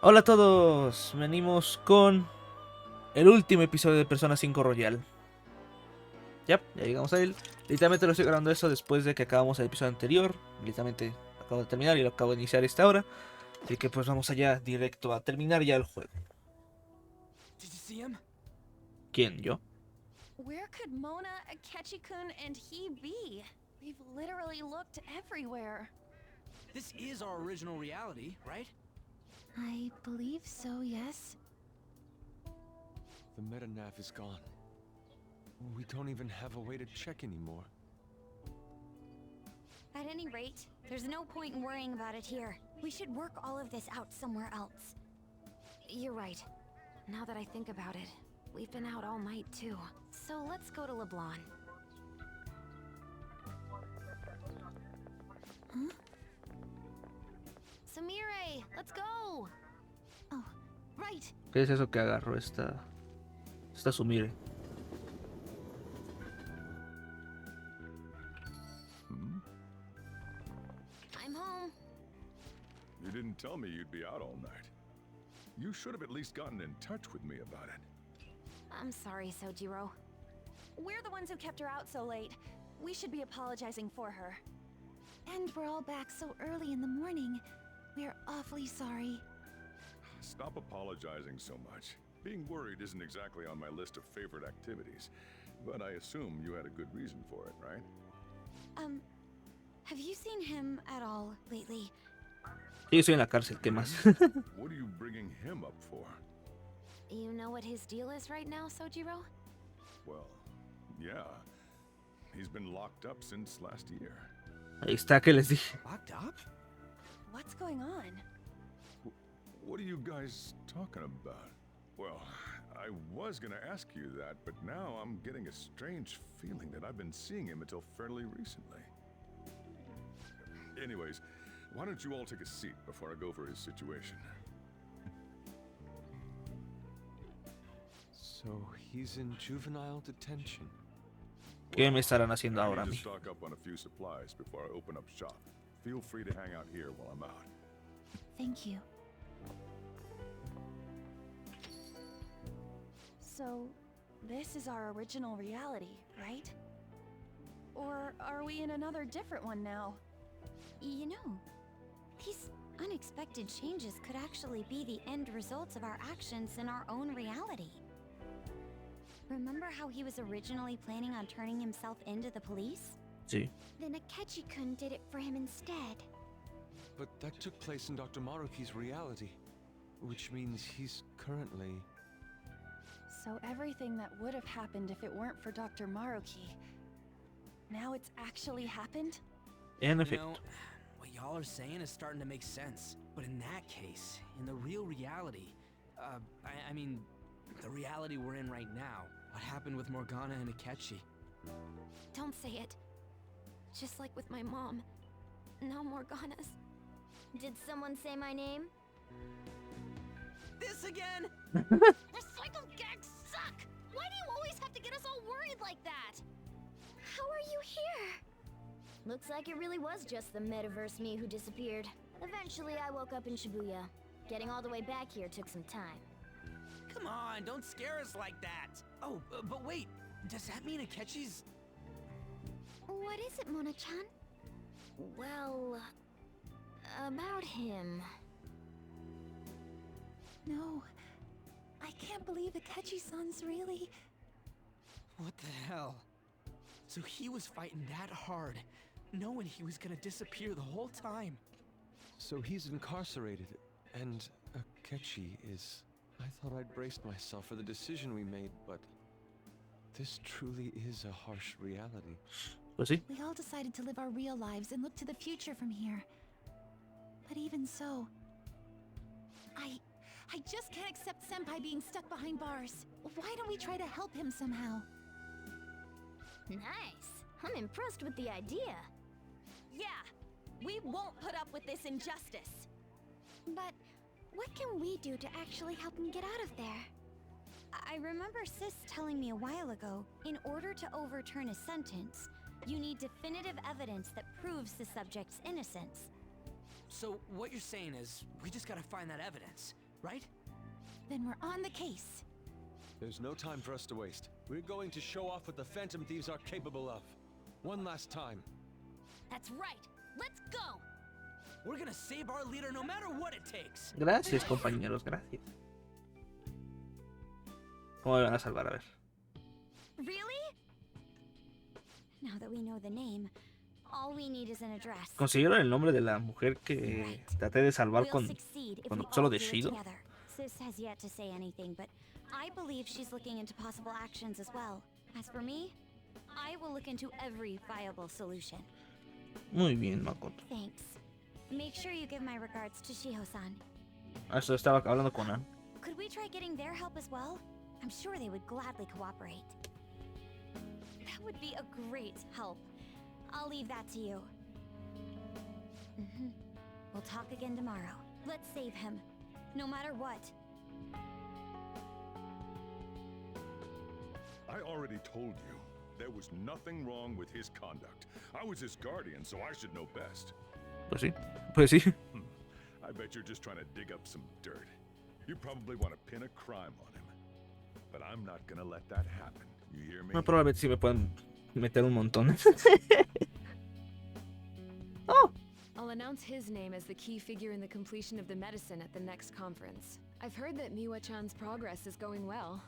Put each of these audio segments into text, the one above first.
Hola a todos, venimos con el último episodio de Persona 5 Royal. Ya llegamos a él. Literalmente lo estoy grabando eso después de que acabamos el episodio anterior. Literalmente acabo de terminar y lo acabo de iniciar esta hora. Así que pues vamos allá directo a terminar ya el juego. ¿Quién? ¿Yo? Where could Mona, Akechi-kun, and he be? We've literally looked everywhere. This is our original reality, right? I believe so, yes. The meta-nav is gone. We don't even have a way to check anymore. At any rate, there's no point in worrying about it here. We should work all of this out somewhere else. You're right. Now that I think about it, we've been out all night too. So let's go to LeBlanc. Huh? Samire, let's go! Oh, right. ¿Qué es eso que agarró esta Sumire? I'm home. You didn't tell me you'd be out all night. You should have at least gotten in touch with me about it. I'm sorry, Sojiro. We're the ones who kept her out so late. We should be apologizing for her. And we're all back so early in the morning. We're awfully sorry. Stop apologizing so much. Being worried isn't exactly on my list of favorite activities, but I assume you had a good reason for it, right? Have you seen him at all lately? Sí, estoy en la cárcel, ¿qué más? What are you bringing him up for? You know what his deal is right now, Sojiro? Well, yeah. He's been locked up since last year. Ahí está, ¿qué les dije? Locked up? What's going on? What are you guys talking about? Well, I was gonna ask you that, but now I'm getting a strange feeling that I've been seeing him until fairly recently. Anyways, why don't you all take a seat before I go over his situation? So he's in juvenile detention. ¿Qué me estarán haciendo I ahora a need mí? to stock up on a few supplies before I open up shop. Feel free to hang out here while I'm out. Thank you. So, this is our original reality, right? Or are we in another different one now? You know, these unexpected changes could actually be the end results of our actions in our own reality. Remember how he was originally planning on turning himself into the police? Sí. Then Akechi-kun did it for him instead. But that took place in Dr. Maruki's reality, which means he's currently... So everything that would have happened if it weren't for Dr. Maruki, now it's actually happened? En You efecto. know, what y'all are saying is starting to make sense. But in that case, in the real reality, I mean, the reality we're in right now, what happened with Morgana and Akechi? Don't say it. Just like with my mom. Now Morgana's. Did someone say my name? This again? Recycled gags suck! Why do you always have to get us all worried like that? How are you here? Looks like it really was just the metaverse me who disappeared. Eventually, I woke up in Shibuya. Getting all the way back here took some time. Come on, don't scare us like that. Oh, but wait, does that mean Akechi's... What is it, Mona-chan? Well, about him. No. I can't believe Akechi-san's really... What the hell? So he was fighting that hard, knowing he was gonna disappear the whole time. So he's incarcerated, and Akechi is... I thought I'd braced myself for the decision we made, but... This truly is a harsh reality. Pues sí. We all decided to live our real lives and look to the future from here. But even so... I just can't accept Senpai being stuck behind bars. Why don't we try to help him somehow? Nice. I'm impressed with the idea. Yeah! We won't put up with this injustice! But what can we do to actually help him get out of there? I remember Sis telling me a while ago, in order to overturn a sentence, you need definitive evidence that proves the subject's innocence. So what you're saying is, we just gotta find that evidence. right? Then we're on the case. There's no time for us to waste. We're going to show off what the Phantom Thieves are capable of. One last time. That's right. Let's go. We're gonna save our leader no matter what it takes. Gracias, compañeros, gracias. ¿Cómo me van a salvar? A ver. Really? Now that we know the name, all we need is an address. ¿Consiguieron el nombre de la mujer que traté de salvar We'll con succeed if con we solo all de do it Shido? together. Sis has yet to say anything, but I believe she's looking into possible actions as well. As for me, I will look into every viable solution. Muy bien, Makoto. Thanks. Make sure you give my regards to Shiho-san. Eso estaba hablando con Ann. Could we try getting their help as well? I'm sure they would gladly cooperate. That would be a great help. I'll leave that to you. We'll talk again tomorrow. Let's save him, no matter what. I already told you, there was nothing wrong with his conduct. I was his guardian, so I should know best. Pues sí, pues sí. I bet you're just trying to dig up some dirt. You probably want to pin a crime on him. But I'm not gonna let that happen. You hear me? No, probablemente sí me pueden meter un montón. Oh, I'll announce his name as the key figure in the completion of the medicine at the next conference. I've heard that Miwa-chan's progress is going well.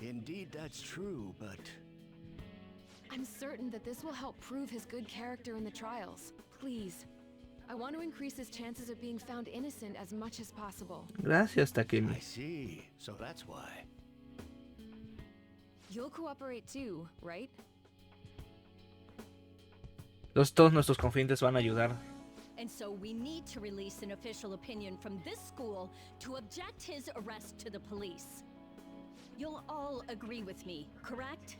Indeed, that's true, but I'm certain that this will help prove his good character in the trials. Please. I want to increase his chances of being found innocent as much as possible. gracias, Takemi. I see. So that's why. You'll cooperate too, right? Todos nuestros confidentes van a ayudar. And so we need to release an official opinion from this school to object his arrest to the police. You'll all agree with me, correct?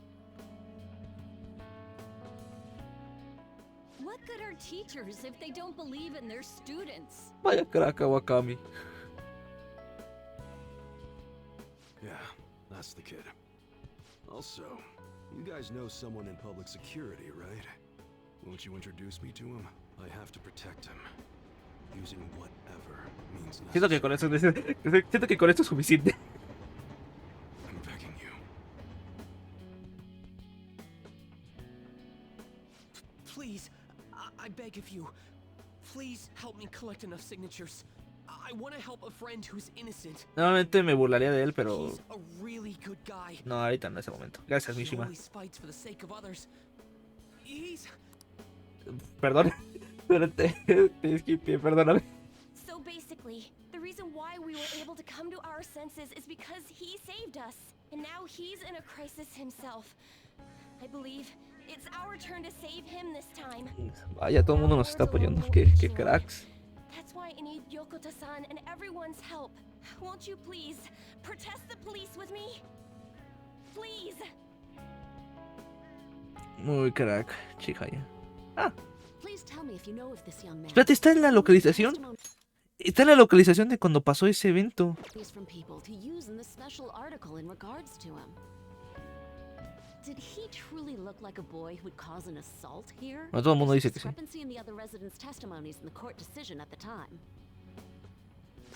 What good are teachers if they don't believe in their students? Vaya crack, Wakami. Yeah, that's the kid. Also, you guys know someone in public security, right? Won't you introduce me to him? I have to protect him. Using whatever means Siento que necessary. con eso, siento que con esto es suficiente. I'm begging you. Please, I beg of you. Please help me collect enough signatures. I want to help a friend who's innocent. Normalmente me burlaría de él, pero He's a really good guy. no, ahorita en ese momento. Gracias, He Mishima. always fights for the sake of others. He's Perdón. Espérate, te esquipé, perdóname. So basically, the reason why we were able to come to our senses is because he saved us. And now he's in a crisis himself. I believe it's our turn to save him this time. Vaya, todo el mundo nos está apoyando. Qué cracks. That's why I need Yokota-san and everyone's help. Won't you please protest the police with me? Please. Muy crack, Chihaya. Ah, Please tell me if you know of this young man. espérate, ¿está en la localización? Está en la localización de cuando pasó ese evento. From people to use in the special article in regards to him. Did he truly look like a boy who would cause an assault here? No, todo el mundo dice que sí. Discrepancy in the other residents' testimonies in the court decision at the time.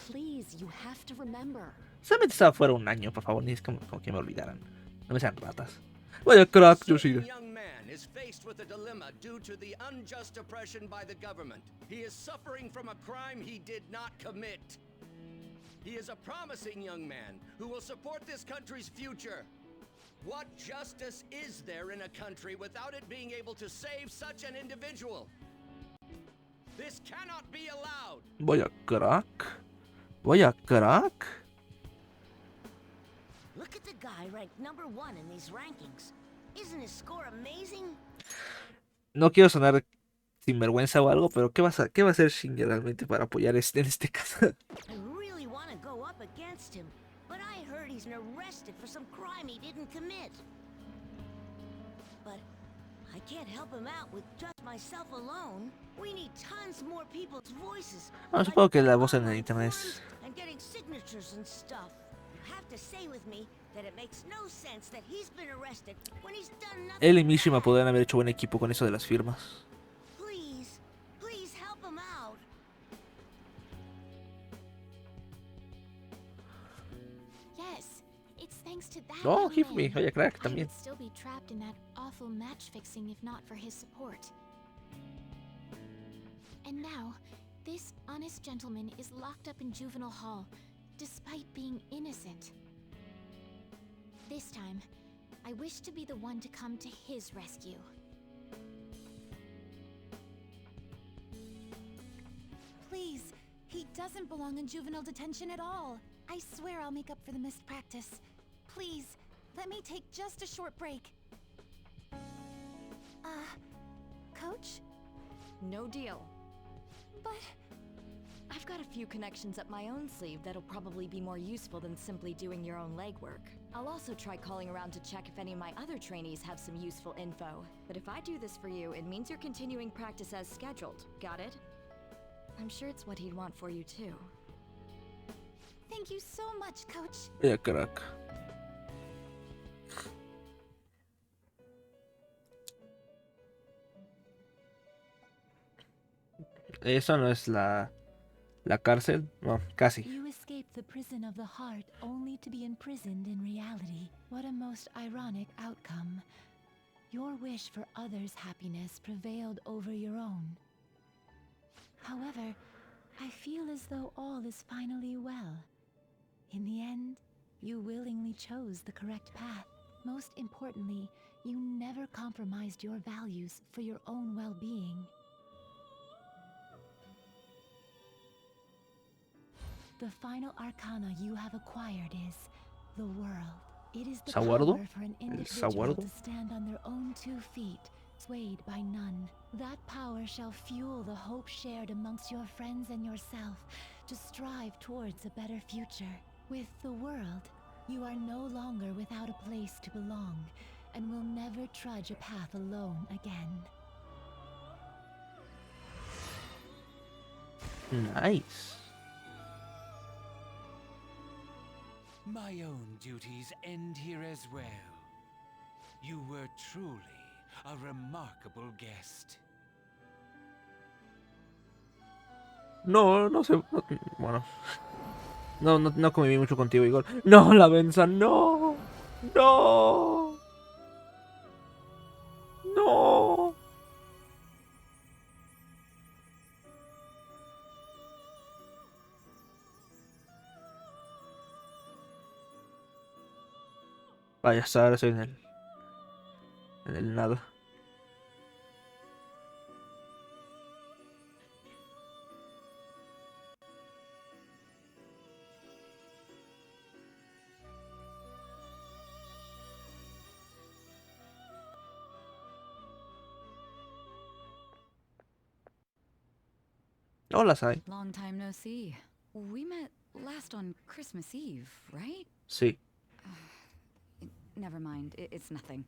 Please, you have to remember. Solamente estaba fuera un año, por favor, ni es como que me olvidaran. No me sean ratas. Vaya crack, Yoshida. Young man is faced with a dilemma due to the unjust oppression by the government. He is suffering from a crime he did not commit. He is a promising young man who will support this country's future. What justice is there in a country without it being able to save such an individual? This cannot be allowed. Vaya crack. Vaya crack. Look at the guy ranked #1 in these rankings. Isn't his score amazing? No quiero sonar sinvergüenza o algo, pero ¿qué va a hacer Shinji realmente para apoyar en este caso? I really want to go up against him, but I heard he's been arrested for some crime he didn't commit. But I can't help him out with just myself alone. We need tons more people's voices. Bueno, supongo que la voz en el internet es... And getting signatures and stuff. You have to say with me that it makes no sense that he's been arrested when he's done nothing. Él y Mishima podrían haber hecho buen equipo con eso de las firmas. Please help him out. Thanks to that Oh, young Hit Me, man, oye, crack I también. would still be trapped in that awful match fixing if not for his support. And now, this honest gentleman is locked up in juvenile hall, despite being innocent. This time, I wish to be the one to come to his rescue. Please, he doesn't belong in juvenile detention at all. I swear I'll make up for the missed practice. Please, let me take just a short break. Coach? No deal. But... I've got a few connections up my own sleeve that'll probably be more useful than simply doing your own legwork. I'll also try calling around to check if any of my other trainees have some useful info. But if I do this for you, it means you're continuing practice as scheduled. Got it? I'm sure it's what he'd want for you too. Thank you so much, Coach. Oye, crack. Eso no es la cárcel, no, casi. You escaped the prison of the heart only to be imprisoned in reality. What a most ironic outcome. Your wish for others' happiness prevailed over your own. However, I feel as though all is finally well. In the end, you willingly chose the correct path. Most importantly, you never compromised your values for your own well-being. The final arcana you have acquired is the world. It is the ¿Saguardo? power for an ¿El individual saguardo? to stand on their own 2 feet, swayed by none. That power shall fuel the hope shared amongst your friends and yourself to strive towards a better future. With the world, you are no longer without a place to belong, and will never trudge a path alone again. Nice. My own duties end here as well. You were truly a remarkable guest. No, no sé. No, bueno. No conviví mucho contigo, Igor. No, la Benza, no. No. No. Vaya, hasta ahora estoy en el nada. Hola, Sai. Long time no see. We met last on Christmas Eve, right? Sí. Never mind, it's nothing.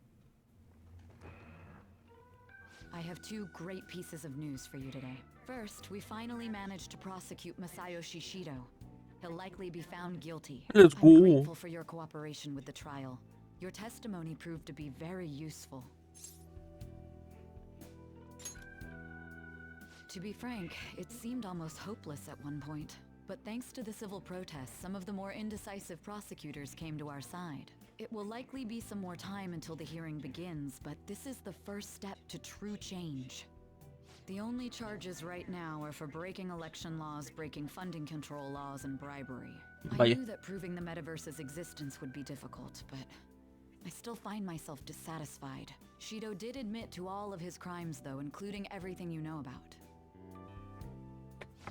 I have 2 great pieces of news for you today. First, we finally managed to prosecute Masayoshi Shido. He'll likely be found guilty. Let's go. I'm grateful for your cooperation with the trial. Your testimony proved to be very useful. To be frank, it seemed almost hopeless at one point. But thanks to the civil protests, some of the more indecisive prosecutors came to our side. It will likely be some more time until the hearing begins, but this is the first step to true change. The only charges right now are for breaking election laws, breaking funding control laws, and bribery. I knew that proving the metaverse's existence would be difficult, but I still find myself dissatisfied. Shido did admit to all of his crimes, though, including everything you know about.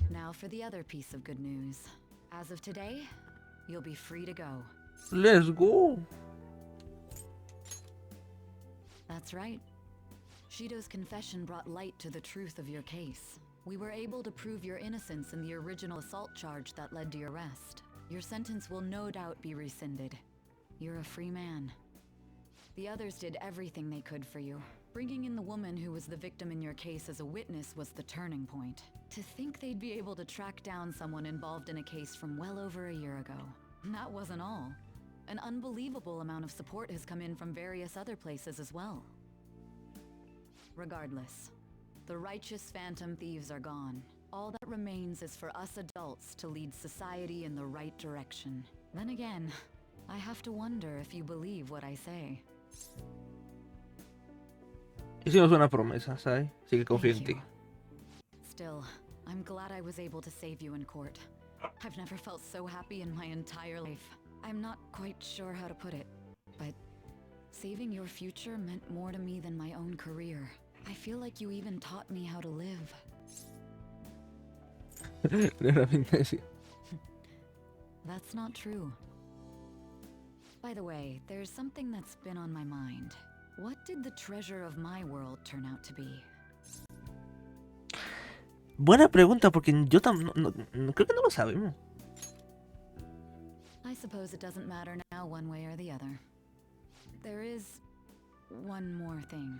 Now for the other piece of good news. As of today, you'll be free to go. Let's go. That's right. Shido's confession brought light to the truth of your case. We were able to prove your innocence in the original assault charge that led to your arrest. Your sentence will no doubt be rescinded. You're a free man. The others did everything they could for you. Bringing in the woman who was the victim in your case as a witness was the turning point. To think they'd be able to track down someone involved in a case from well over a year ago. That wasn't all. An unbelievable amount of support has come in from various other places as well. Regardless, the righteous phantom thieves are gone. All that remains is for us adults to lead society in the right direction. Then again, I have to wonder if you believe what I say. Hicimos una promesa, ¿sabes? Así que confío en Thank ti. you. Still, I'm glad I was able to save you in court. I've never felt so happy in my entire life. I'm not quite sure how to put it, but saving your future meant more to me than my own career. I feel like you even taught me how to live. That's not true. By the way, there's something that's been on my mind. What did the treasure of my world turn out to be? Buena pregunta, porque yo creo que no lo sabemos. I suppose it doesn't matter now one way or the other. There is one more thing.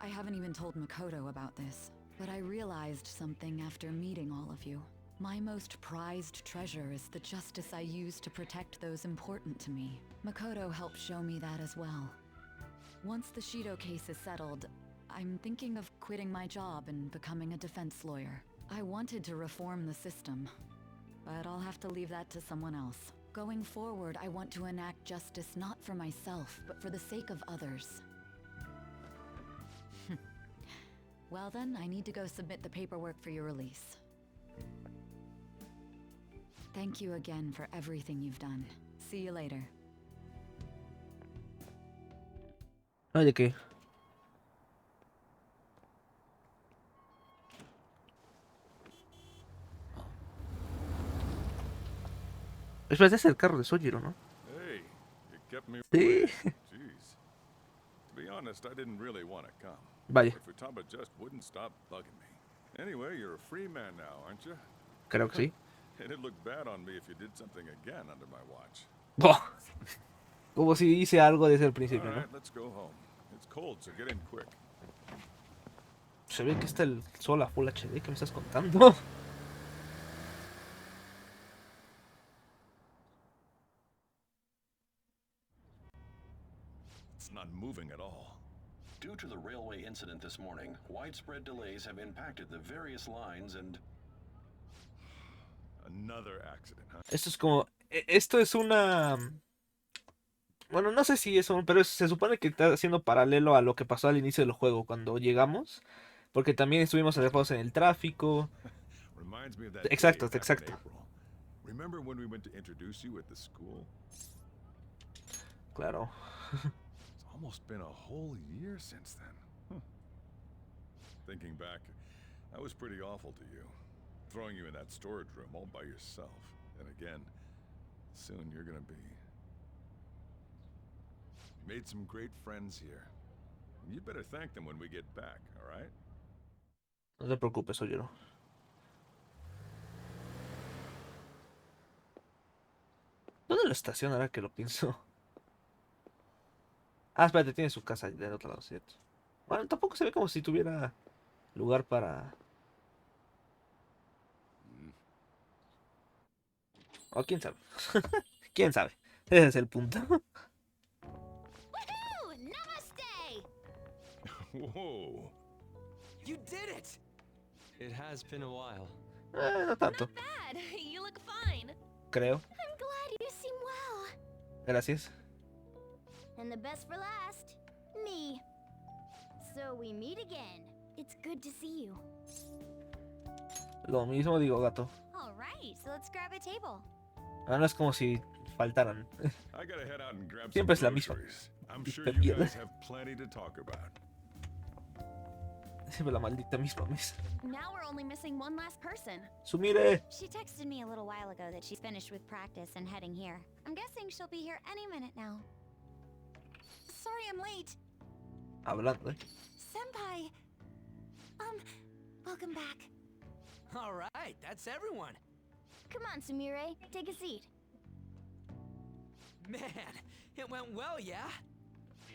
I haven't even told Makoto about this, but I realized something after meeting all of you. My most prized treasure is the justice I use to protect those important to me. Makoto helped show me that as well. Once the Shido case is settled, I'm thinking of quitting my job and becoming a defense lawyer. I wanted to reform the system, but I'll have to leave that to someone else. Going forward, I want to enact justice not for myself, but for the sake of others. Well then, I need to go submit the paperwork for your release. Thank you again for everything you've done. See you later. No hay de qué. Espera, es el carro de Sojiro, ¿no? Hey, you kept me Sí. waiting. Jeez. To be honest, I didn't really want to come. Vaya. But Futaba just wouldn't stop bugging me. Anyway, you're a free man now, aren't you? Creo que sí. It'd look bad on me if you did something again under my watch. Oh. Como si hice algo desde el principio, All ¿no? right, let's go home. It's cold, so get in quick. Se ve que está el sol a Full HD. ¿Qué me estás contando? It's not moving at all. Due to the railway incident this morning, widespread delays have impacted the various lines and... Another accident, huh? Esto es como... Esto es una... Bueno, no sé si eso, pero se supone que está haciendo paralelo a lo que pasó al inicio del juego cuando llegamos. Porque también estuvimos atrapados en el tráfico. Reminds me of that Exacto, day back in exacto. April. Remember when we went to introduce you at the school? Claro. It's almost been a whole year since then. Huh. Thinking back, I was pretty awful to you. Throwing you in that storage room all by yourself. And again, soon you're gonna be... Made some great friends here. You better thank them when we get back, alright? No te preocupes, Sojiro. ¿Dónde la estación ahora que lo pienso? Ah, espérate, tiene su casa del otro lado, ¿cierto? Bueno, tampoco se ve como si tuviera lugar para... O quién sabe. ¿Quién sabe? Ese es el punto. Woohoo! Namaste! Whoa! You did it! It has been a while. No tanto, Bad. You look fine. creo. I'm glad you seem well. Gracias. And the best for last, me. So we meet again. It's good to see you. Lo mismo digo, gato. All right, so let's grab a table. Ah, no es como si faltaran. I gotta head out and grab Siempre some es la misma. groceries. I'm Maldita sure you mierda. guys have plenty to talk about. Siempre la maldita misma mesa. Now we're only missing one last person. Sumire. She texted me a little while ago that she's finished with practice and heading here. I'm guessing she'll be here any minute now. Sorry I'm late. Hablando, ¿eh? Senpai. Welcome back. All right, that's everyone. Come on, Sumire. Take a seat. Man, it went well, yeah?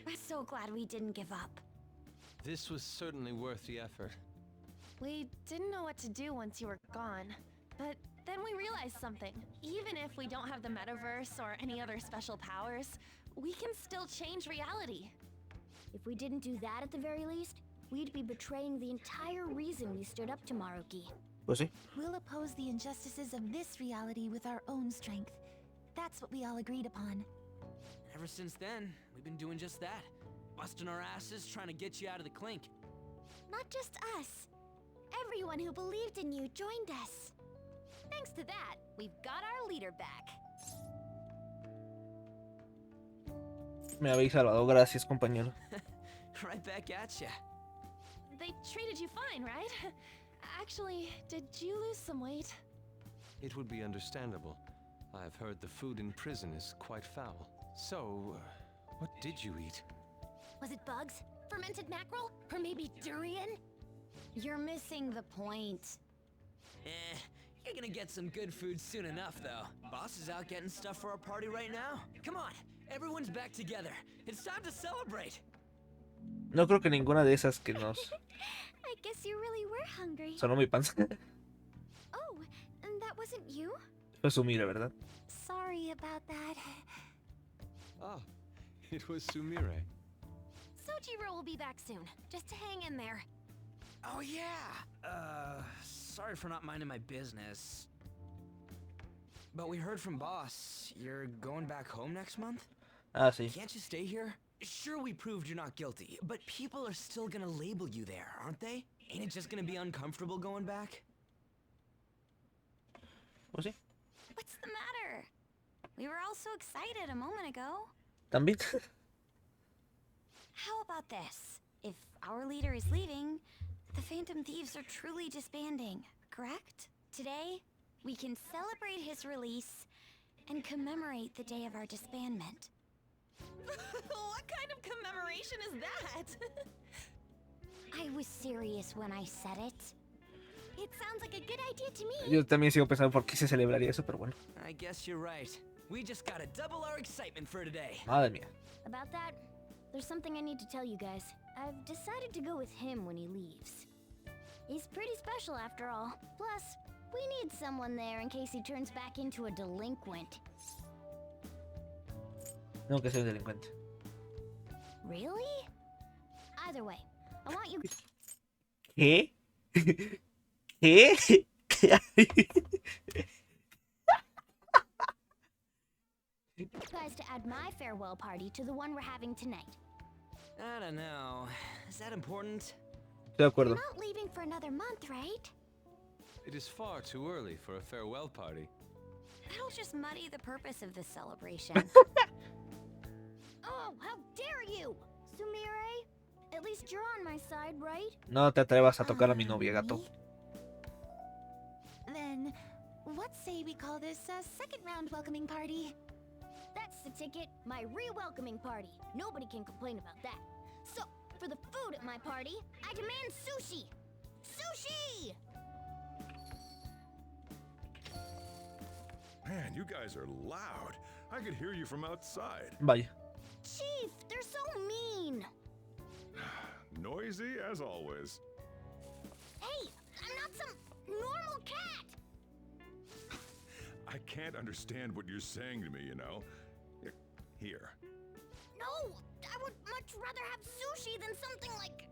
I'm so glad we didn't give up. This was certainly worth the effort. We didn't know what to do once you were gone. But then we realized something. Even if we don't have the metaverse or any other special powers, we can still change reality. If we didn't do that at the very least, we'd be betraying the entire reason we stood up to Maruki. Pues sí. We'll oppose the injustices of this reality with our own strength. That's what we all agreed upon. Ever since then, we've been doing just that. Busting our asses trying to get you out of the clink. Not just us. Everyone who believed in you joined us. Thanks to that, we've got our leader back. Me habéis salvado, gracias, compañero. Right back at ya. They treated you fine, right? Actually, did you lose some weight? It would be understandable. I've heard the food in prison is quite foul. So, what did you eat? Was it bugs? Fermented mackerel? Or maybe durian? You're missing the point. You're gonna get some good food soon enough, though. Boss is out getting stuff for our party right now. Come on, everyone's back together. It's time to celebrate. No creo que ninguna de esas que nos I guess you really were hungry. sonó mi panza. Oh, and that wasn't you? Fue Sumire, ¿verdad? Sorry about that. Ah, it was Sumire. Sojiro will be back soon. Just hang in there. Oh yeah. Sorry for not minding my business. But we heard from boss. You're going back home next month? Ah, sí. Can't you stay here? Sure, we proved you're not guilty, but people are still gonna label you there, aren't they? Ain't it just gonna be uncomfortable going back? Pues sí. What's the matter? We were all so excited a moment ago. También. How about this? If our leader is leaving, the Phantom Thieves are truly disbanding, correct? Today, we can celebrate his release and commemorate the day of our disbandment. What kind of commemoration is that? I was serious when I said it. It sounds like a good idea to me. Yo también sigo pensando por qué se celebraría eso, pero bueno. I guess you're right. We just gotta double our excitement for today. Madre mía. About that, there's something I need to tell you guys. I've decided to go with him when he leaves. He's pretty special after all. Plus, we need someone there in case he turns back into a delinquent. No, que soy un delincuente. Really? Either way, I want you ¿Qué? ¿Qué? guys to add my farewell party to the one we're having tonight. I don't know. Is that important? Estoy de acuerdo. You're not leaving for another month, right? It is far too early for a farewell party. That'll just muddy the purpose of this celebration. Oh, how dare you! Sumire, at least you're on my side, right? No te atrevas a tocar a mi novia, gato. Then, what say we call this a second round welcoming party? That's the ticket, my re-welcoming party. Nobody can complain about that. So, for the food at my party, I demand sushi! Sushi! Man, you guys are loud. I could hear you from outside. Vaya. Chief, they're so mean! Noisy as always. Hey, I'm not some normal cat! I can't understand what you're saying to me, you know. Here. No, I would much rather have sushi than something like...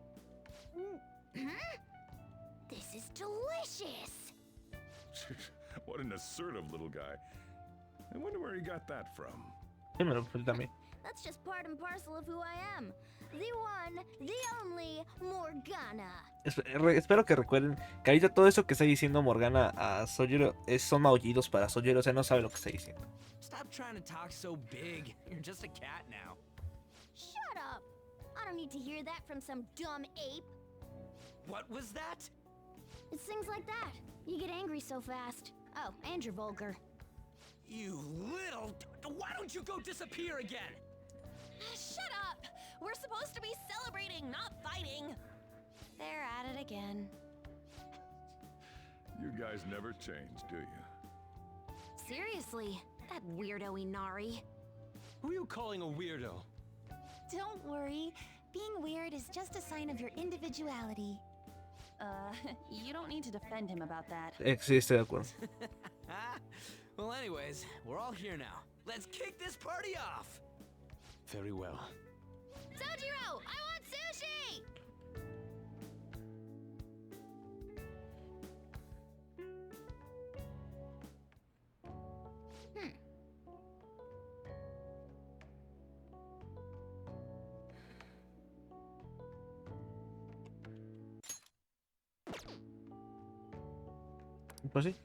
This is delicious! What an assertive little guy. I wonder where he got that from. Dímelo, pues también. That's just part and parcel of who I am. The one, the only Morgana. Espero que recuerden que ahorita todo eso que está diciendo Morgana a Sojiro son maullidos para Sojiro, o sea, no sabe lo que está diciendo. Stop trying to talk so big. You're just a cat now. Shut up! I don't need to hear that from some dumb ape. What was that? It's things like that. You get angry so fast. Oh, and you're vulgar. You little... Why don't you go disappear again? Shut up! We're supposed to be celebrating, not fighting. They're at it again. You guys never change, do you? Seriously, that weirdo Inari. Who are you calling a weirdo? Don't worry. Being weird is just a sign of your individuality. You don't need to defend him about that. Sí, estoy de acuerdo. Well, anyways, we're all here now. Let's kick this party off! Very well. Sojiro, I want sushi! Pues sí.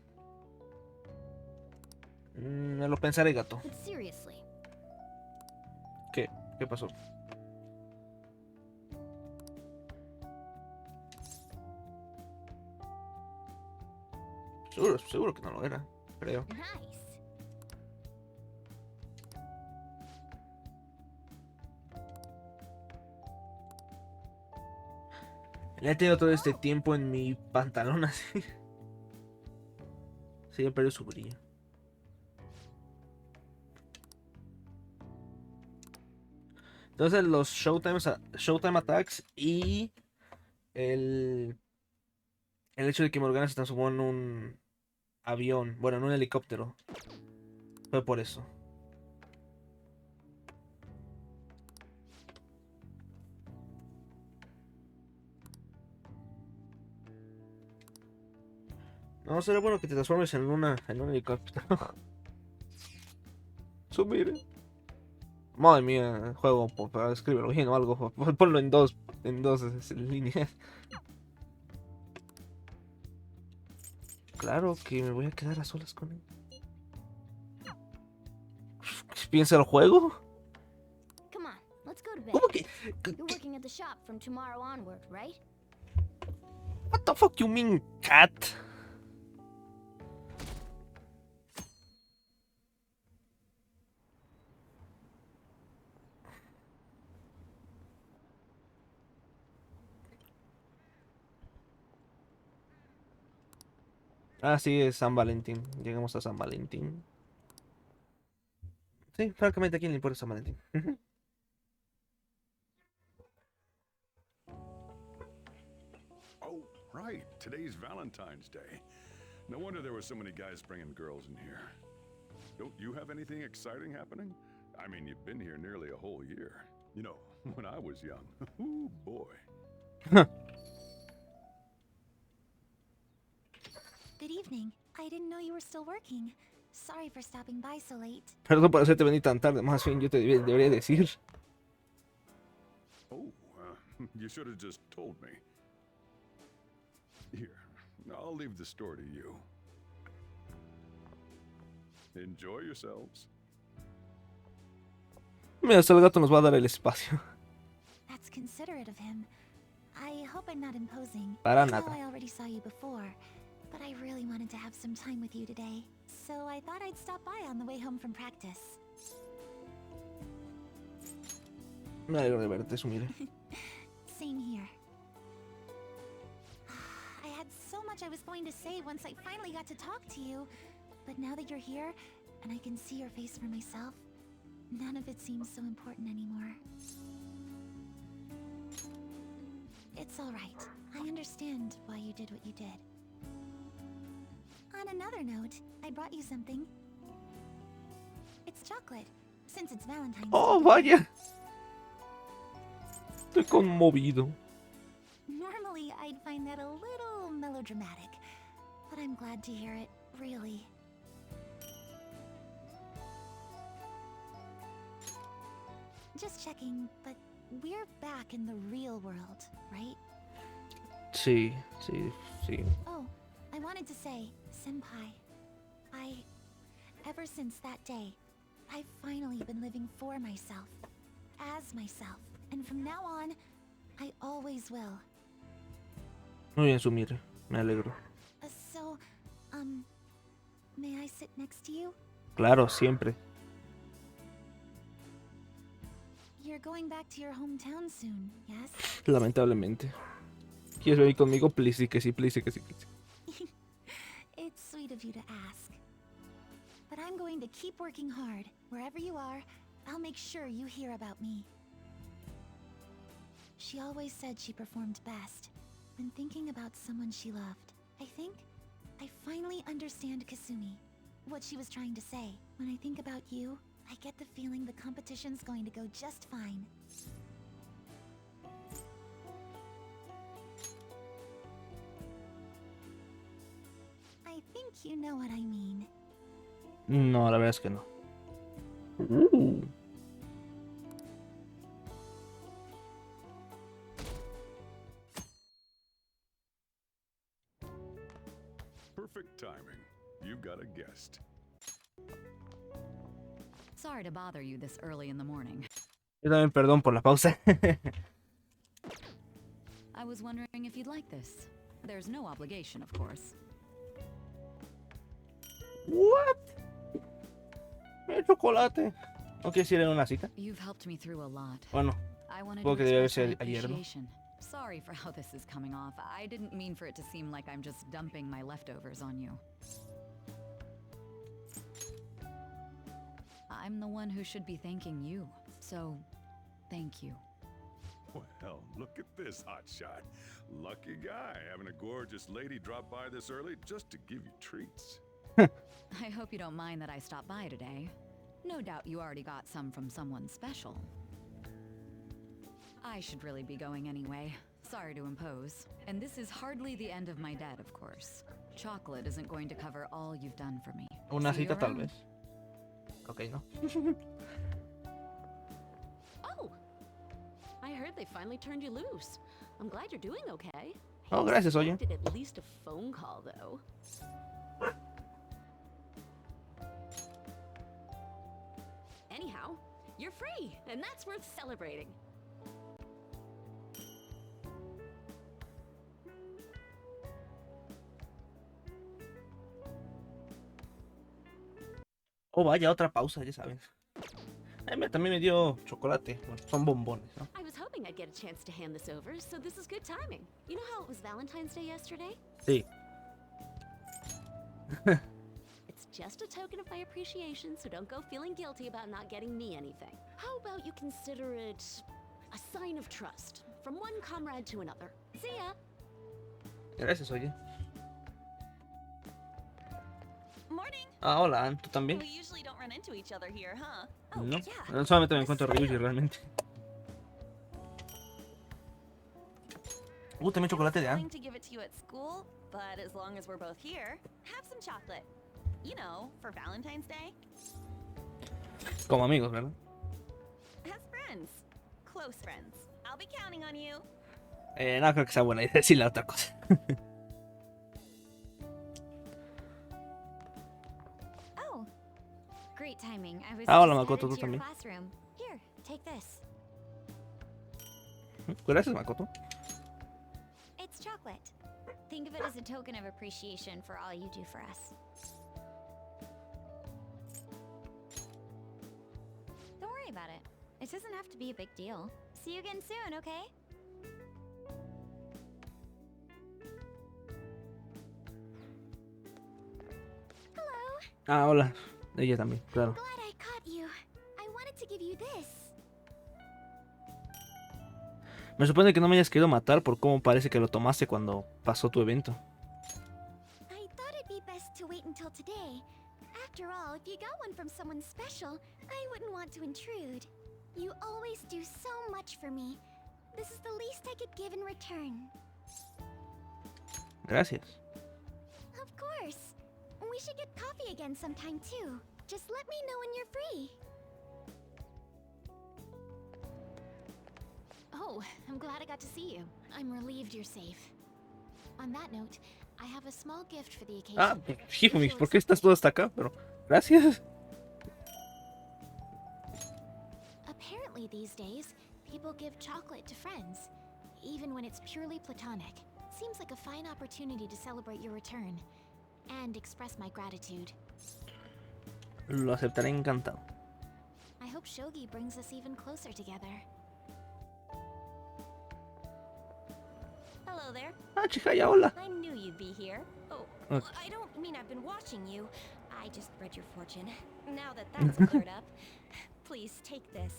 Me lo pensaré, gato. But seriously, ¿Qué? ¿Qué pasó? Seguro que no lo era, creo. nice. Le he tenido todo este tiempo en mi pantalón así. Sí, perdió su brillo. Entonces los Showtime Attacks y el, el hecho de que Morgana se transformó en un avión, bueno, en un helicóptero, fue por eso. No, sería bueno que te transformes en un helicóptero. Subir. Madre mía, juego, escríbelo bien o algo. Ponlo en dos líneas. Claro que me voy a quedar a solas con él. ¿Piensa el juego? Come on, let's go to bed. ¿Cómo que? You're working at the shop from tomorrow onward, right? What the fuck you mean, cat? Ah, sí, es San Valentín. Llegamos a San Valentín. Sí, francamente, ¿a quién le importa San Valentín? Oh, right. Today's Valentine's Day. No wonder there were so many guys bringing girls in here. Don't you have anything exciting happening? I mean, you've been here nearly a whole year. You know, when I was young. Ooh, boy. Good evening. I didn't know you were still working. Sorry for stopping by so late. Perdón por hacerte venir tan tarde. Más bien, yo te debería decir. Oh, you should have just told me. Here, I'll leave the store to you. Enjoy yourselves. Mira, hasta el gato nos va a dar el espacio. That's considerate of him. I hope I'm not imposing. Para I know nada. I already saw you before, but I really wanted to have some time with you today. So I thought I'd stop by on the way home from practice. Me alegro de verte, Sumire. Same here. I had so much I was going to say once I finally got to talk to you. But now that you're here, and I can see your face for myself, none of it seems so important anymore. It's alright. I understand why you did what you did. On another note, I brought you something. It's chocolate, since it's Valentine's Oh, Day. vaya. Estoy conmovido. Normally, I'd find that a little melodramatic, but I'm glad to hear it, really. Just checking, but we're back in the real world, right? Sí. Oh, I wanted to say, Senpai, ever since that day, I've finally been living for myself, as myself, and from now on, I always will. Muy bien, Sumire. Me alegro. So, may I sit next to you? Claro, siempre. You're going back to your hometown soon, yes? Lamentablemente. ¿Quieres venir conmigo? Please, sí que sí, please, sí que sí. It's sweet of you to ask. But I'm going to keep working hard. Wherever you are, I'll make sure you hear about me. She always said she performed best when thinking about someone she loved. I think I finally understand Kasumi, what she was trying to say. When I think about you, I get the feeling the competition's going to go just fine. I think you know what I mean. No, la verdad es que no. Perfect timing. You've got a guest. Sorry to bother you this early in the morning. Yo también perdón por la pausa. I was wondering if you'd like this. There's no obligation, of course. What? El chocolate. ¿No quieres ir en una cita? You've helped me through a lot. Bueno, I wanted supongo to que debió express my ser ayer, ¿no? appreciation. Sorry for how this is coming off. I didn't mean for it to seem like I'm just dumping my leftovers on you. I'm the one who should be thanking you. So, thank you. Well, look at this hotshot. Lucky guy, having a gorgeous lady drop by this early just to give you treats. I hope you don't mind that I stopped by today. No doubt you already got some from someone special. I should really be going anyway. Sorry to impose. And this is hardly the end of my debt, of course. Chocolate isn't going to cover all you've done for me. Una See you cita tal around. vez. Ok, no. Oh! I heard they finally turned you loose. I'm glad you're doing okay. Oh, gracias, oye. Expected at least a phone call, though. Anyhow, you're free, and that's worth celebrating. Oh, vaya, otra pausa, ya sabes. También me dio chocolate. Bueno, son bombones, ¿no? I was hoping I'd get a chance to hand this over, so this is good timing. You know how it was Valentine's Day yesterday? Sí. It's just a token of my appreciation, so don't go feeling guilty about not getting me anything. How about you consider it a sign of trust from one comrade to another? See ya! Gracias, oye. Morning. Ah, hola, ¿tú también? We usually don't run into each other here, huh? No, yeah. solamente me encuentro Ryuji realmente. También chocolate de Going Anne. to give it to you at school, but as long as we're both here, have some chocolate. You know, for Valentine's Day. Como amigos, ¿verdad? As friends. Close friends. I'll be counting on you. No creo que sea buena idea decir la otra cosa. Oh, great timing. I was Hola, just Makoto, headed tú to your también. classroom. Here, take this. Gracias, Makoto. It's chocolate. Think of it as a token of appreciation for all you do for us. Don't worry about it. It doesn't have to be a big deal. See you again soon, okay? Ah, hola. Ella también, claro. Glad I caught you. I wanted to give you this. Me sorprende que no me hayas querido matar por cómo parece que lo tomaste cuando pasó tu evento. I thought it'd be best to wait until today. After all, if you got one from someone special, I wouldn't want to intrude. You always do so much for me. This is the least I could give in return. Gracias. Of course. We should get coffee again sometime too. Just let me know when you're free. Oh, I'm glad I got to see you. I'm relieved you're safe. On that note, I have a small gift for the occasion. Ah, Hifumix, ¿por qué estás todo hasta acá? Pero, gracias. Apparently these days, people give chocolate to friends, even when it's purely platonic. Seems like a fine opportunity to celebrate your return and express my gratitude. Lo aceptaré encantado. I hope Shogi brings us even closer together. Hello there. Ah, chica, ya hola. I knew you'd be here. Oh, Okay. I don't mean I've been watching you. I just read your fortune. Now that that's cleared up, please take this.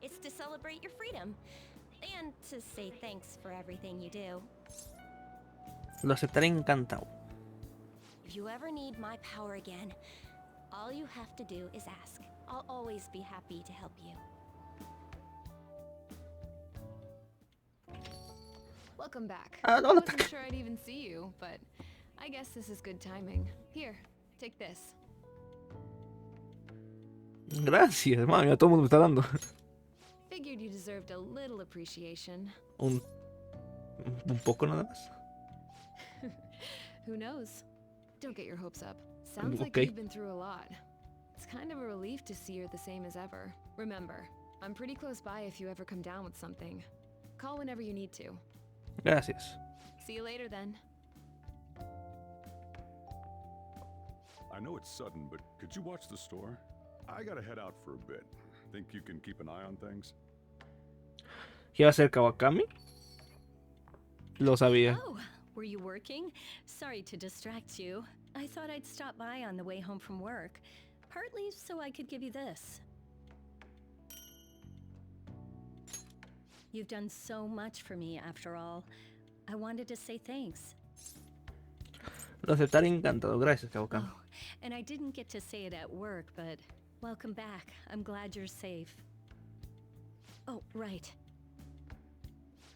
It's to celebrate your freedom and to say thanks for everything you do. Lo aceptaré encantado. If you ever need my power again, all you have to do is ask. I'll always be happy to help you. Welcome back. Ah, I hola, wasn't sure I'd even see you, but I guess this is good timing. Here, take this. Gracias, mami, a todo el mundo me está dando. Figured you deserved a little appreciation. Un un poco nada más. Who knows? Don't get your hopes up. Sounds like Okay. you've been through a lot. It's kind of a relief to see you're the same as ever. Remember, I'm pretty close by if you ever come down with something. Call whenever you need to. Gracias. See you later then. I know it's sudden, but could you watch the store? I gotta head out for a bit. Think you can keep an eye on things? ¿Qué iba a hacer Kawakami? Lo sabía. Oh, were you working? Sorry to distract you. I thought I'd stop by on the way home from work. Partly so I could give you this. You've done so much for me after all. I wanted to say thanks. Lo aceptaré encantado. Gracias, Kawakami. Oh, and I didn't get to say it at work, but welcome back. I'm glad you're safe. Oh, right.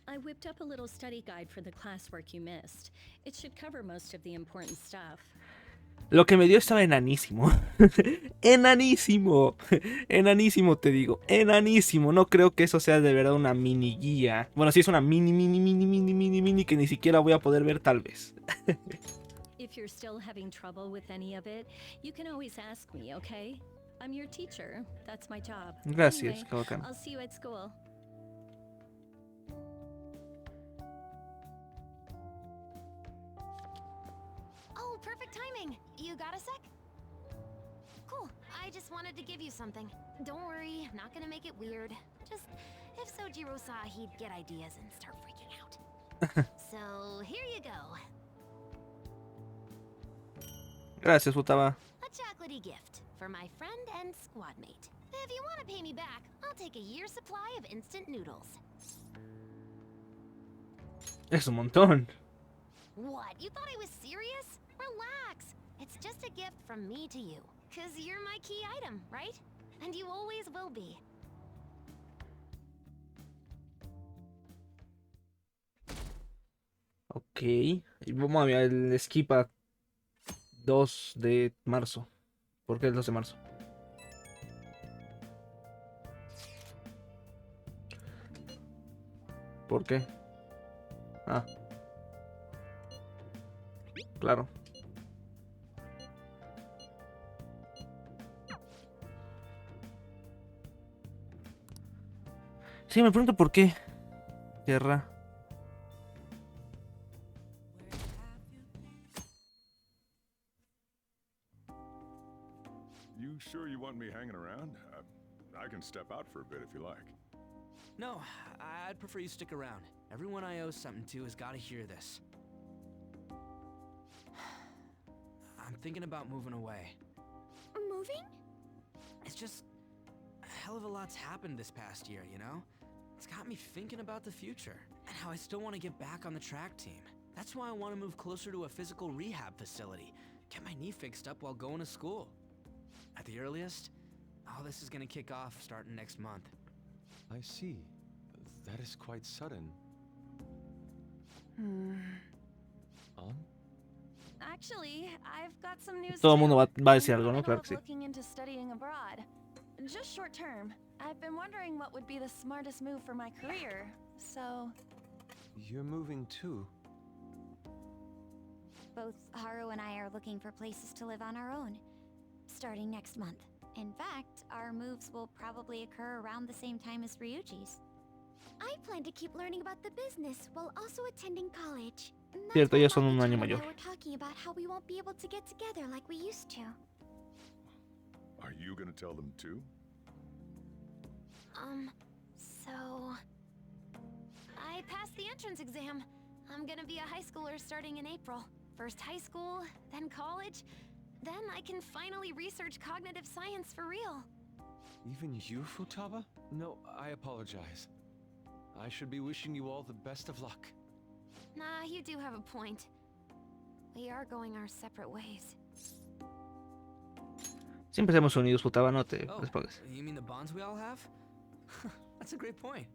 I whipped up a little study guide for the classwork you missed. It should cover most of the important stuff. Lo que me dio estaba enanísimo. Enanísimo. Enanísimo, te digo. Enanísimo. No creo que eso sea de verdad una mini guía. Bueno, sí es una mini que ni siquiera voy a poder ver tal vez. If you're still having trouble with any of it, you can always ask me, okay? I'm your teacher. That's my job. Gracias, Anyway, Kawakami. I'll see you at school. Oh, perfect timing. You got a sec? Cool. I just wanted to give you something. Don't worry, I'm not gonna make it weird. Just, if Sojiro saw, he'd get ideas and start freaking out. So, here you go. Gracias, Futaba. A chocolatey gift for my friend and squad mate. If you want to pay me back, I'll take a year's supply of instant noodles. Es un montón. What? You thought I was serious? Relax. It's just a gift from me to you. 'Cause you're my key item, right? And you always will be. Ok. Y vamos a ver el skip a 2 de marzo. ¿Por qué el 2 de marzo? ¿Por qué? Ah. Claro. Sí, me pregunto por qué. Tierra. You sure you want me hanging around? I can step out for a bit if you like. No, I'd prefer you stick around. Everyone I owe something to has got to hear this. I'm thinking about moving away. Moving? It's just a hell of a lot's happened this past year, you know? It's got me thinking about the future and how I still want to get back on the track team. That's why I want to move closer to a physical rehab facility, get my knee fixed up while going to school. At the earliest, all this is going to kick off starting next month. I see. That is quite sudden. Actually, I've got some news Todo el too. mundo va a decir I'm algo, ¿no? in the Claro middle que sí. of looking into studying abroad. Just short term. I've been wondering what would be the smartest move for my career. So, You're moving too. Both Haru and I are looking for places to live on our own, starting next month. In fact, our moves will probably occur around the same time as Ryuji's. I plan to keep learning about the business while also attending college. Cierto, ellos son un Maki-chan año and mayor. I were talking about how we won't be able to get together like we used to. Are you gonna tell them too? So... I passed the entrance exam. I'm gonna be a high schooler starting in April. First high school, then college. Then I can finally research cognitive science for real. Even you, Futaba? No, I apologize. I should be wishing you all the best of luck. Nah, you do have a point. We are going our separate ways. Siempre estamos unidos, Futaba, no te Oh, despagues. you mean the bonds we all have? That's a great point.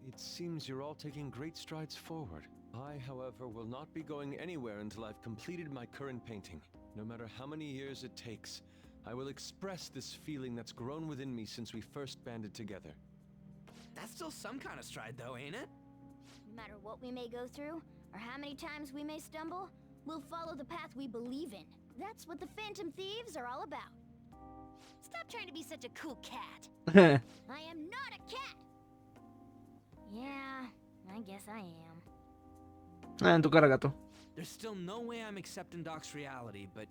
It seems you're all taking great strides forward. I, however, will not be going anywhere until I've completed my current painting. No matter how many years it takes, I will express this feeling that's grown within me since we first banded together. That's still some kind of stride, though, ain't it? No matter what we may go through, or how many times we may stumble, we'll follow the path we believe in. That's what the Phantom Thieves are all about. Stop trying to be such a cool cat. I am not a cat! Yeah, I guess I am. En tu cara, gato. There's still no way I'm accepting Doc's reality, but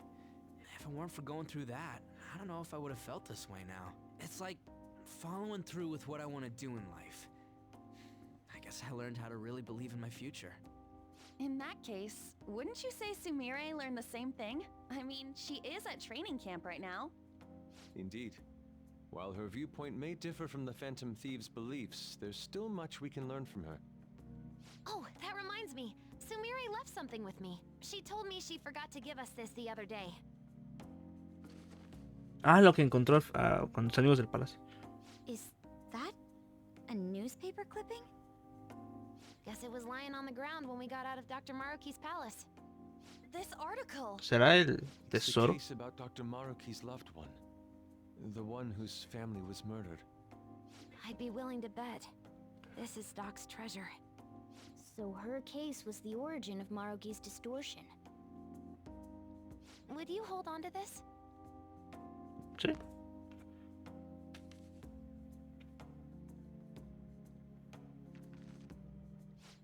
if it weren't for going through that, I don't know if I would have felt this way now. It's like following through with what I want to do in life. I guess I learned how to really believe in my future. In that case, wouldn't you say Sumire learned the same thing? I mean, she is at training camp right now. Indeed. While her viewpoint may differ from the Phantom Thieves' beliefs, there's still much we can learn from her. Oh, that reminds me. Sumire left something with me. She told me she forgot to give us this the other day. Ah, lo que encontró cuando salimos del palacio. Is that a newspaper clipping? Guess it was lying on the ground when we got out of Dr. Maruki's palace. This article. ¿Será el It's a tesoro? case about Dr. Maruki's loved one. The one whose family was murdered. I'd be willing to bet. This is Doc's treasure. So her case was the origin of Maruki's distortion. Would you hold on to this? Sí.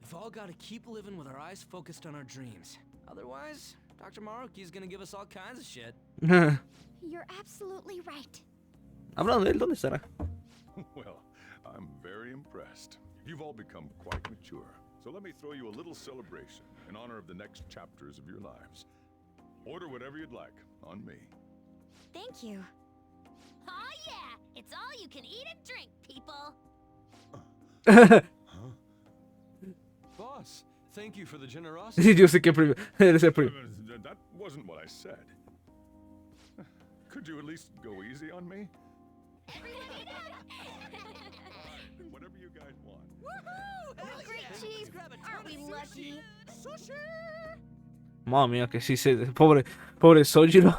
We've all got to keep living with our eyes focused on our dreams. Otherwise, Dr. Maruki's gonna give us all kinds of shit. You're absolutely right. Hablando de él, ¿dónde estará? Well, I'm very impressed. You've all become quite mature. So let me throw you a little celebration in honor of the next chapters of your lives. Order whatever you'd like, on me. Thank you. Oh yeah! It's all you can eat and drink, people! Boss, thank you for the generosity. Yo sé que eres el primero. That wasn't what I said. Could you at least go easy on me? Whatever you guys want. Woohoo! Great chief! Aren't we lucky? Sushi! Madre mía, que sí se... Pobre Sojiro.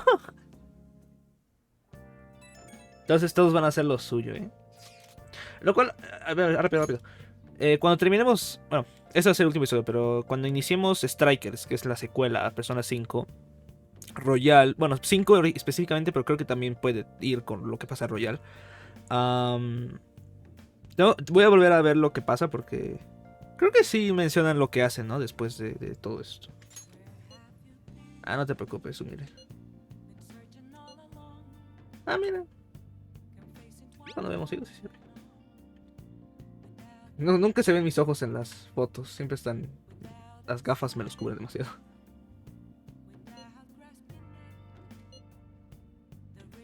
Entonces todos van a hacer lo suyo, ¿eh? Lo cual... A ver, rápido. Cuando terminemos... Bueno, ese es el último episodio, pero cuando iniciemos Strikers, que es la secuela a Persona 5, Royal... Bueno, 5 específicamente, pero creo que también puede ir con lo que pasa en Royal. No, voy a volver a ver lo que pasa porque... Creo que sí mencionan lo que hacen, ¿no? Después de todo esto. Ah, no te preocupes, mire. Ah, mira. Cuando vemos hijos, sí. No, nunca se ven mis ojos en las fotos. Siempre están... Las gafas me los cubren demasiado.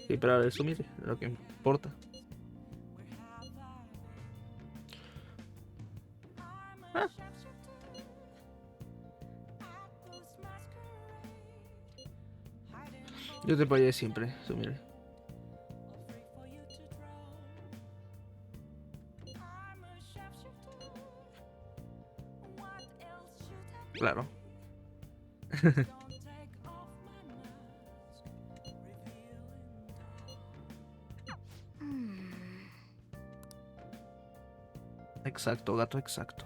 Sí, pero eso, mire, lo que importa. Ah. Yo te apoyé siempre, Sumire. Claro. Exacto, gato, exacto.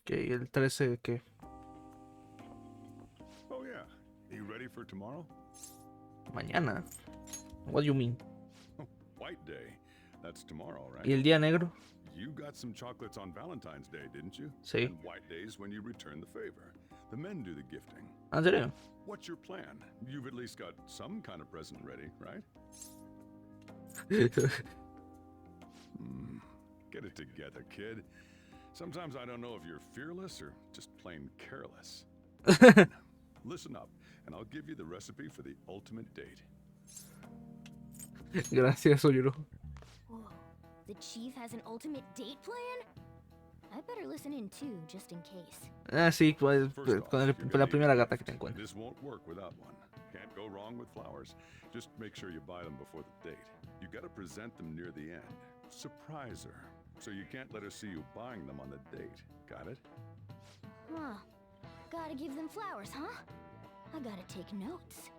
Ok, el 13, ¿qué? Oh yeah. You ready for tomorrow? Mañana. What do you mean? White Day. That's tomorrow, right? ¿Y el día negro? You got some chocolates on Valentine's Day, didn't you? Sí. And White Day's when you return the favor. The men do the gifting. ¿En serio? What's your plan? You've at least got some kind of present ready, right? Get it together, kid. Sometimes I don't know if you're fearless or just plain careless. Listen up, and I'll give you the recipe for the ultimate date. Gracias, Sojiro. Whoa. The chief has an ultimate date plan? I better listen in too, just in case. Ah, sí, con la primera gata que te encuentres. This won't work without one. Can't go wrong with flowers. Just make sure you buy them before the date. You gotta present them near the end. Surprise her. So you can't let her see you buying them on the date. Got it? Huh. Gotta give them flowers, huh? I gotta take notes.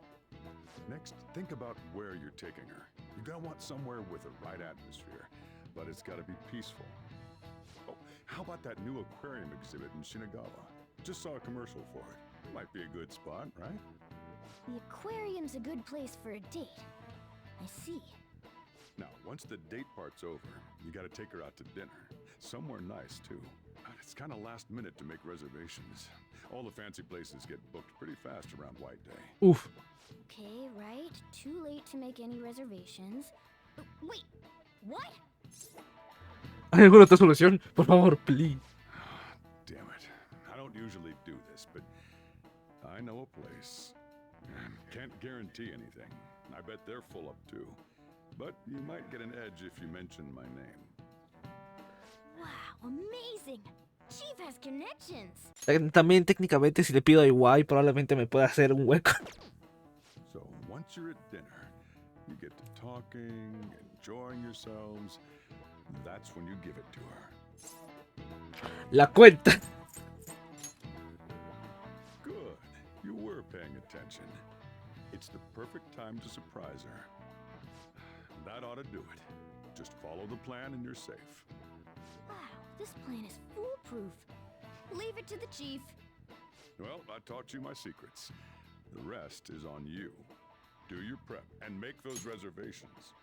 Next, think about where you're taking her. You're gonna want somewhere with the right atmosphere, but it's gotta be peaceful. Oh, how about that new aquarium exhibit in Shinagawa? Just saw a commercial for it. Might be a good spot, right? The aquarium's a good place for a date. I see. Now, once the date part's over, you gotta take her out to dinner. Somewhere nice, too. It's kind of last minute to make reservations. All the fancy places get booked pretty fast around White Day. Uf. Okay, right. Too late to make any reservations. Wait, what? ¿Hay alguna otra solución? Por favor, please. Damn it. I don't usually do this, but I know a place. Can't guarantee anything. I bet they're full up too. But you might get an edge if you mention my name. Wow, amazing! Chief has connections! También técnicamente si le pido a Iwai probablemente me pueda hacer un hueco. So once you're at dinner, you get to talking, enjoying yourselves. That's when you give it to her. La cuenta. Good. You were paying attention. It's the perfect time to surprise her. That ought to do it. Just follow the plan and you're safe. Wow, this plan is foolproof. Leave it to the chief. Well, I taught you my secrets. The rest is on you. Do your prep and make those reservations.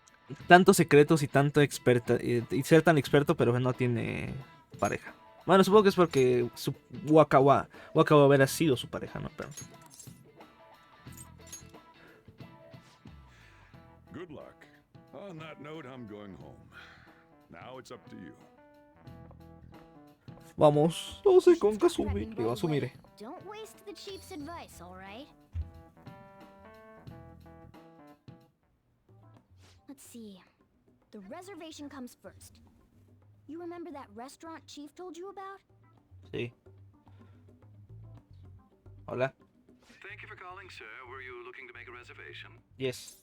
Tantos secretos y tanto experta y ser tan experto, pero no tiene pareja. Bueno, supongo que es porque su Wakawa hubiera sido su pareja, ¿no? Pero... Good luck. On that note, I'm going home. Now it's up to you. Vamos, no sé con Kasumi. Digo, Asumire. Don't waste the chief's advice, all right? Let's see. The reservation comes first. You remember that restaurant Chief told you about? Sí. Hola. Thank you for calling, sir. Were you looking to make a reservation? Yes.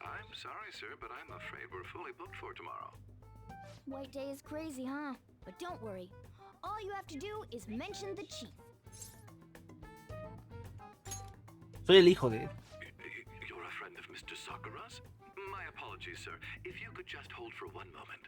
I'm sorry, sir, but I'm afraid we're fully booked for tomorrow. White Day is crazy, huh? But don't worry. All you have to do is mention the chief. Soy el hijo de... You're a friend of Mr. Sakura's? My apologies, sir. If you could just hold for one moment.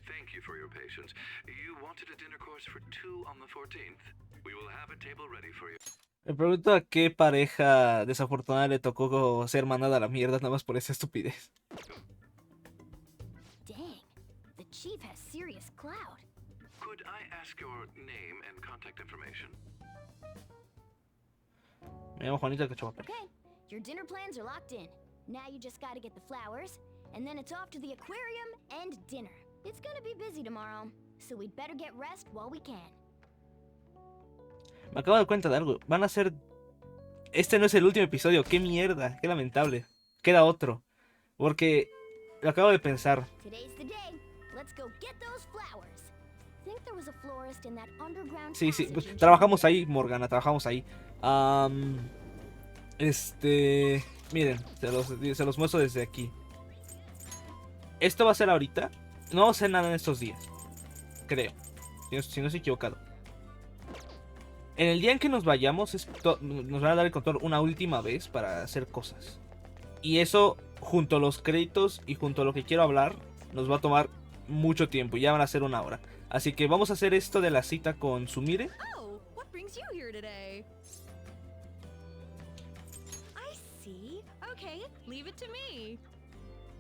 Thank you for your patience. You wanted a dinner course for 2 on the 14th. We will have a table ready for you. Me pregunto a qué pareja desafortunada le tocó ser mandada a la mierda nada más por esa estupidez. Dang, the chief has serious clout. Could I ask your name and contact information? Me llamo Juanita Cachopa. Okay, your dinner plans are locked in. Now you just gotta get the flowers, and then it's off to the aquarium and dinner. It's gonna be busy tomorrow, so we'd better get rest while we can. Me acabo de dar cuenta de algo. Van a ser... Este no es el último episodio. ¡Qué mierda! ¡Qué lamentable! Queda otro. Porque... Lo acabo de pensar. Today's the day. Let's go get those flowers. Think there was a florist in that underground Sí, sí. passage in Trabajamos ahí, Morgana. Trabajamos ahí. Miren. Se los muestro desde aquí. Esto va a ser ahorita. No vamos a hacer nada en estos días. Creo. Si no estoy equivocado. En el día en que nos vayamos, nos van a dar el control una última vez para hacer cosas. Y eso, junto a los créditos y junto a lo que quiero hablar, nos va a tomar mucho tiempo. Ya van a ser 1 hora. Así que vamos a hacer esto de la cita con Sumire. Oh, what brings you here today? I see. Okay, leave it to me.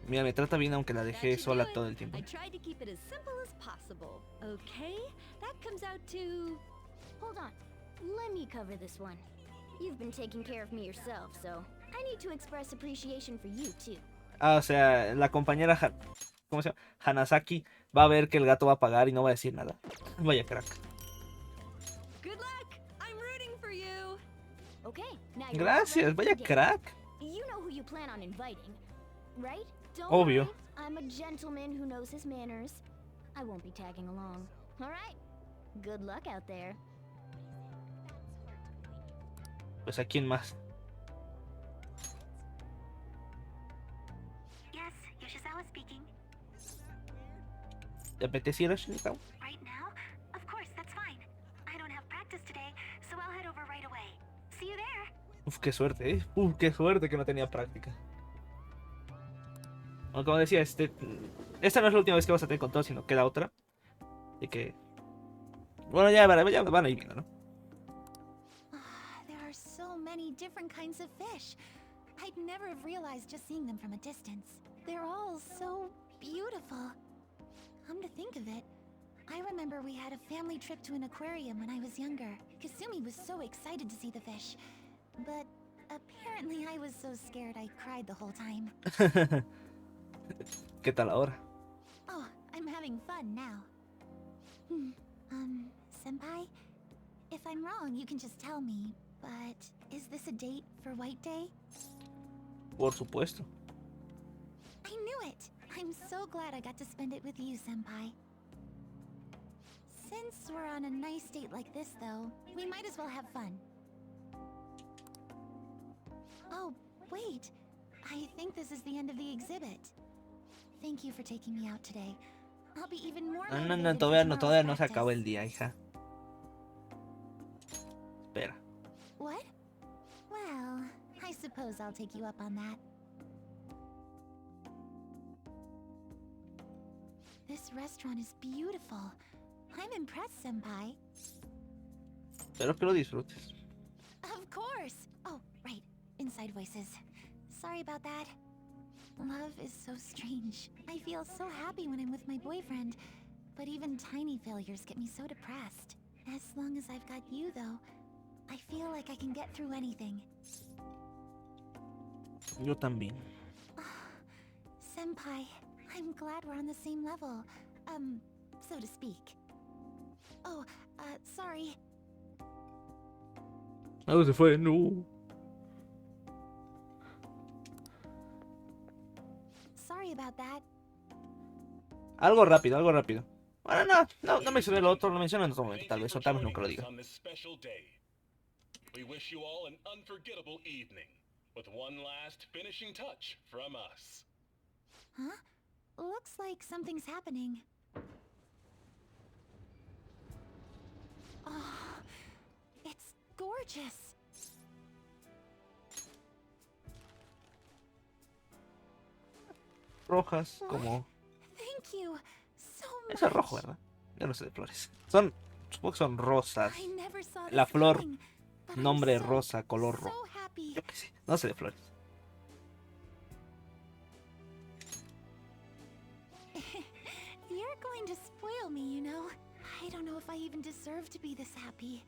Mira, me trata bien aunque la dejé sola todo el tiempo. I tried to keep it as simple as possible. Okay, that comes out to... Hold on. Let me cover this one. You've been taking care of me yourself, so I need to express appreciation for you too. O sea, la compañera ¿cómo se llama? Hanasaki va a ver que el gato va a pagar y no va a decir nada. Vaya crack. Good luck. I'm rooting for you. Okay, now Gracias, vaya crack. You know who you plan on inviting, right? Don't Obvio. worry, I'm a gentleman who knows his manners. I won't be tagging along. All right? Good luck out there. Pues a quién más. Yes, Yoshizawa speaking. ¿Te apeteciera, Shinigami? Right now? Of course, that's fine. I don't have practice today. qué suerte, qué suerte que no tenía práctica. Bueno, como decía, esta no es la última vez que vas a tener control, sino queda otra. Así que... Bueno, ya van a ir viendo, ¿no? There are so many different kinds of fish. I'd never have realized just seeing them from a distance. They're all so beautiful. Come to think of it, I remember we had a family trip to an aquarium when I was younger. Kasumi was so excited to see the fish. But apparently I was so scared I cried the whole time. ¿Qué tal ahora? Oh, I'm having fun now. Senpai? If I'm wrong, you can just tell me. But is this a date for White Day? Por supuesto. I knew it! I'm so glad I got to spend it with you, Senpai. Since we're on a nice date like this, though, we might as well have fun. Oh, wait. I think this is the end of the exhibit. Thank you for taking me out today. I'll be even more No, motivated for todavía tomorrow's no se practice. acabó el día, hija. Espera. What? Well, I suppose I'll take you up on that. This restaurant is beautiful. I'm impressed, Senpai. Espero que lo disfrutes. Of course! Oh, right. Inside voices. Sorry about that. Love is so strange. I feel so happy when I'm with my boyfriend, but even tiny failures get me so depressed. As long as I've got you, though, I feel like I can get through anything. Yo también. Senpai, I'm glad we're on the same level. So to speak. Oh, sorry. Algo se fue, no. Sorry about that. Algo rápido, algo rápido. Bueno, no mencioné lo otro, lo menciono en otro momento, tal vez nunca lo diga. On this special day. We wish you all an unforgettable evening, with one last finishing touch from us. Huh? Looks like something's happening. Oh, it's gorgeous. Rojas, como... Thank you so much. Eso es rojo, ¿verdad? Yo no sé de flores. Supongo que son rosas. I never saw this La flor, coming, but I'm nombre so, rosa, color rojo. so happy. Yo qué sé, no sé de flores. You're going to spoil me, you know. I don't know if I even deserve to be this happy.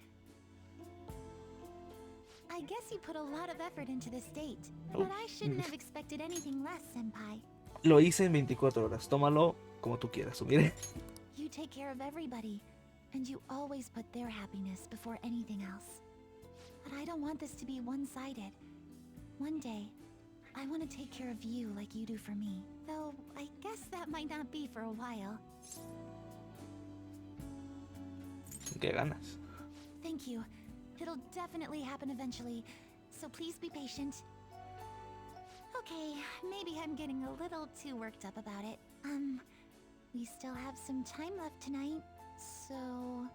I guess you put a lot of effort into this date, but I shouldn't have expected anything less, Senpai. Lo hice en 24 horas. Tómalo como tú quieras, mire. You take care of everybody, and you always put their happiness before anything else. But I don't want this to be one-sided. One day, I want to take care of you like you do for me. Though, I guess that might not be for a while. Qué ganas. Thank you. It'll definitely happen eventually, so please be patient. Okay, maybe I'm getting a little too worked up about it. We still have some time left tonight, so...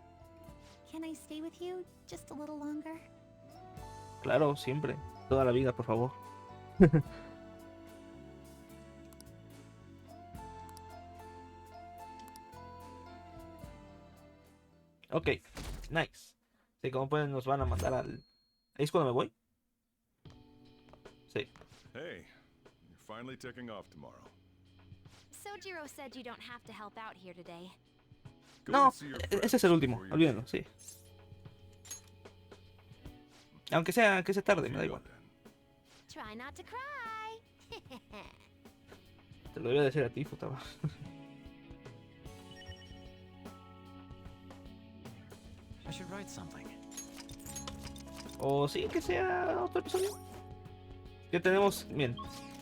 Can I stay with you just a little longer? Claro, siempre. Toda la vida, por favor. Ok, nice. Sí, como pueden, nos van a mandar al... ¿Ahí es cuando me voy? Sí. Hey, you're finally taking off tomorrow. Sojiro said you don't have to help out here today. No, ese es el último, olvídenlo, sí. Aunque sea tarde, me da igual. Try not to cry. Te lo debía decir a ti, Futaba. I should write something. O sí, que sea otro episodio. Que tenemos, bien,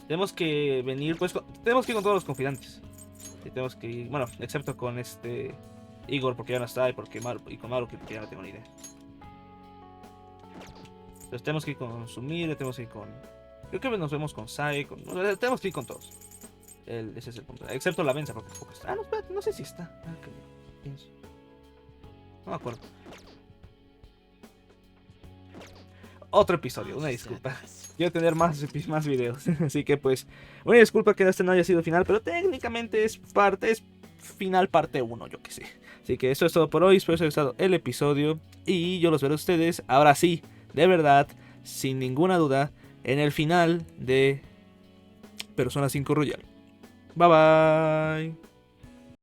tenemos que venir, pues, tenemos que ir con todos los confidantes. Y tenemos que ir, bueno, excepto con Igor, porque ya no está, y con Maru, que ya no tengo ni idea. Entonces tenemos que ir con Sumire, tenemos que ir con... Creo que nos vemos con Sai, tenemos que ir con todos. Ese es el punto. Excepto la Mensa, porque tampoco está. Ah, no, espérate, no sé si está. Pienso. No me acuerdo. otro episodio, una disculpa. Quiero tener más videos. Así que pues, una disculpa que este no haya sido final, pero técnicamente es final parte 1, yo que sé. Así que eso es todo por hoy, espero que os haya gustado el episodio y yo los veré a ustedes, ahora sí, de verdad, sin ninguna duda, en el final de Persona 5 Royal. Bye bye.